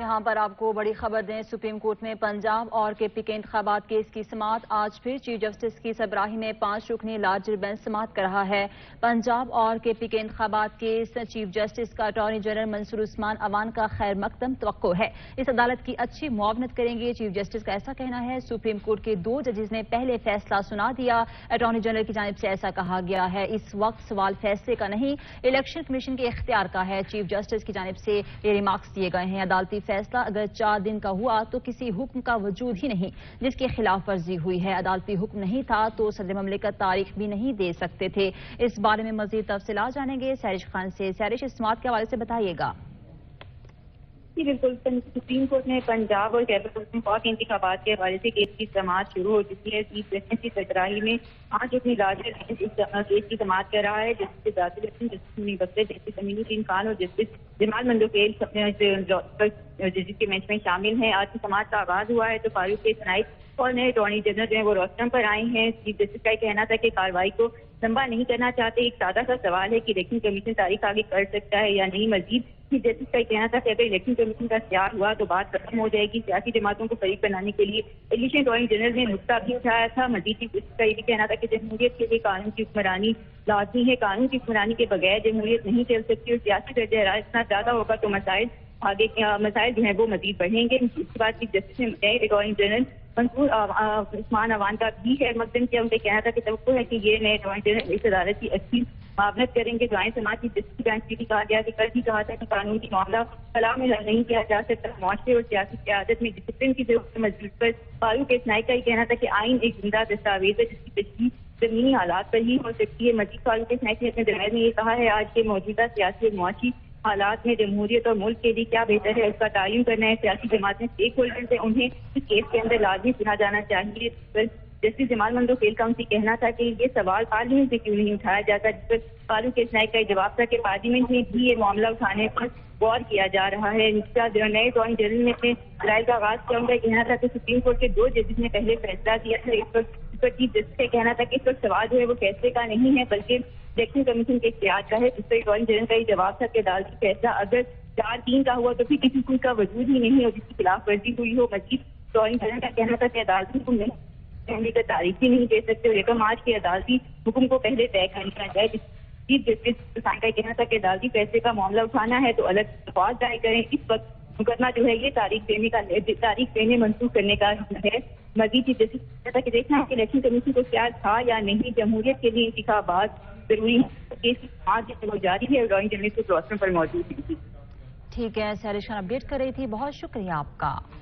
یہاں پر آپ کو بڑی خبر دیں، سپریم کورٹ میں پنجاب اور کے پی کے انتخابات کیس کی سماعت آج پھر چیف جسٹس کی سربراہی میں 5 رکنی لارجر بینچ سماعت کر رہا ہے۔ پنجاب اور کے پی کے انتخابات کیس چیف جسٹس کا اٹارنی جنرل منصور عثمان اوان کا خیر مقدم توقع ہے۔ اس عدالت کی اچھی معاونت کریں گے، چیف جسٹس کا ایسا کہنا ہے۔ سپریم کورٹ کے 2 ججز نے پہلے فیصلہ سنا دیا، اٹارنی جنرل کی جانب سے ایسا کہا گیا ہے۔ اس وقت سوال فیصلے کا نہیں، الیکشن کمیشن کے اختیار کا ہے۔ چیف جسٹس کی جانب سے یہ ریمارکس دیے گئے ہیں۔ عدالتی فیصلہ اگر 4 دن کا ہوا تو کسی حکم کا وجود ہی نہیں جس کی خلاف ورزی ہوئی ہے۔ عدالتی حکم نہیں تھا تو صدر مملکت تاریخ بھی نہیں دے سکتے تھے۔ اس بارے میں مزید تفصیلات جانیں گے سیرش خان سے۔ سیرش، اس سماعت کے حوالے سے بتائیے گا۔ جی بالکل، سپریم کورٹ نے پنجاب اور خیبر پختونخوا کے انتخابات کے حوالے سے کیس کی سماعت شروع ہو چکی ہے۔ چیف جسٹس کی سربراہی میں 5 رکنی لارجر بینچ اس کیس کی سماعت کر رہا ہے۔ جسٹس ذاتی الیکشن، جسٹس منیر بختر، جسٹس امین الدین خان اور جسٹس جمال منڈوکیل ججز کے بینچ میں شامل ہیں۔ آج کی سماعت کا آغاز ہوا ہے تو فاروق کے سنائب اور نئے اٹارنی جنرل جو ہیں وہ روسٹرم پر آئے ہیں۔ چیف جسٹس کا یہ کہنا تھا کہ کارروائی کو لمبا نہیں کرنا چاہتے۔ ایک سادہ سا سوال ہے کہ الیکشن کمیشن تاریخ آگے کر سکتا ہے یا نہیں۔ مزید چیف جسٹس کا یہ کہنا تھا کہ اگر الیکشن کمیشن کا اختیار ہوا تو بات ختم ہو جائے گی۔ سیاسی جماعتوں کو فریق بنانے کے لیے الیکشن اٹارنی جنرل نے نقطہ بھی اٹھایا تھا۔ مزید چیف جسٹس کا یہ بھی کہنا تھا کہ جمہوریت کے لیے قانون کی حکمرانی لازمی ہے۔ قانون کی حکمرانی کے بغیر جمہوریت نہیں چل سکتی اور سیاسی درجہ حرارت اتنا زیادہ ہوگا تو مسائل جو ہیں وہ مزید بڑھیں گے۔ اس کے بعد چیف جسٹس نے نئے اٹارنی جنرل منصور عثمان اوان کا بھی خیر مقدم کیا۔ ان کا کہنا تھا کہ توقع ہے کہ یہ نئے اٹارنی جنرل اس عدالت کی اچھی معاونت کریں گے۔ جوائنٹ سماعت کی جسٹس بینچ سے بھی کہا گیا کہ کل بھی کہا تھا کہ قانون کی معاملہ خلا میں حل نہیں کیا جا سکتا۔ معاشرے اور سیاسی قیادت میں ڈسپلن کی ضرورت مضبوط پر فاروق اسنائی کا یہ کہنا تھا کہ آئین ایک زندہ دستاویز ہے جس کی تشریح زمینی حالات پر ہی ہو سکتی ہے۔ مزید فاروق اسنائی نے اپنے جواب میں یہ کہا ہے آج کے موجودہ سیاسی اور معاشی حالات میں جمہوریت اور ملک کے لیے کیا بہتر ہے اس کا تعین کرنا ہے۔ سیاسی جماعتیں اسٹیک ہولڈرز ہیں، انہیں اس کیس کے اندر لازمی سنا جانا چاہیے۔ جسٹس جمال منڈوکیل کا ان سے کہنا تھا کہ یہ سوال پارلیمنٹ سے کیوں نہیں اٹھایا جاتا، جس پر فاروق اسنائی کا یہ جواب تھا کہ پارلیمنٹ میں بھی یہ معاملہ اٹھانے پر غور کیا جا رہا ہے۔ نئے اٹارنی جنرل نے اپنے دلائل کا آغاز کیا۔ ان کا کہنا تھا کہ سپریم کورٹ کے 2 ججز نے پہلے فیصلہ دیا تھا۔ اس پر چیف جسٹس کا کہنا تھا کہ اس وقت سوال جو ہے وہ فیصلے کا نہیں ہے بلکہ الیکشن کمیشن کے اختیار کا ہے۔ جس پر اٹارنی جنرل کا یہ جواب تھا کہ عدالتی فیصلہ اگر 4-3 کا ہوا تو پھر کسی حکم کا وجود ہی نہیں ہو جس کی خلاف ورزی ہوئی ہو۔ مزید اٹارنی جنرل کا کہنا تھا کہ عدالتی حکم نہیں کا تاریخ ہی نہیں دے سکتے اور یکم آج کے عدالتی حکم کو پہلے طے کرنا جائے۔ چیف جسٹس کا کہنا تھا کہ عدالتی فیصلے کا معاملہ اٹھانا ہے تو الگ درخواست دائر کریں۔ اس وقت مقدمہ جو ہے یہ تاریخ دینے منسوخ کرنے کا ہے۔ مزید چیف جسٹس نے کہا کہ دیکھنا ہے کہ الیکشن کمیشن کو اختیار تھا یا نہیں۔ جمہوریت کے لیے انتخابات ضروری ہے۔ کیس کی سماعت جو جاری ہے اٹارنی جنرل کے روسٹرم پر موجود ہے۔ ٹھیک ہے، سیرش خان اپڈیٹ کر رہی تھی، بہت شکریہ آپ کا۔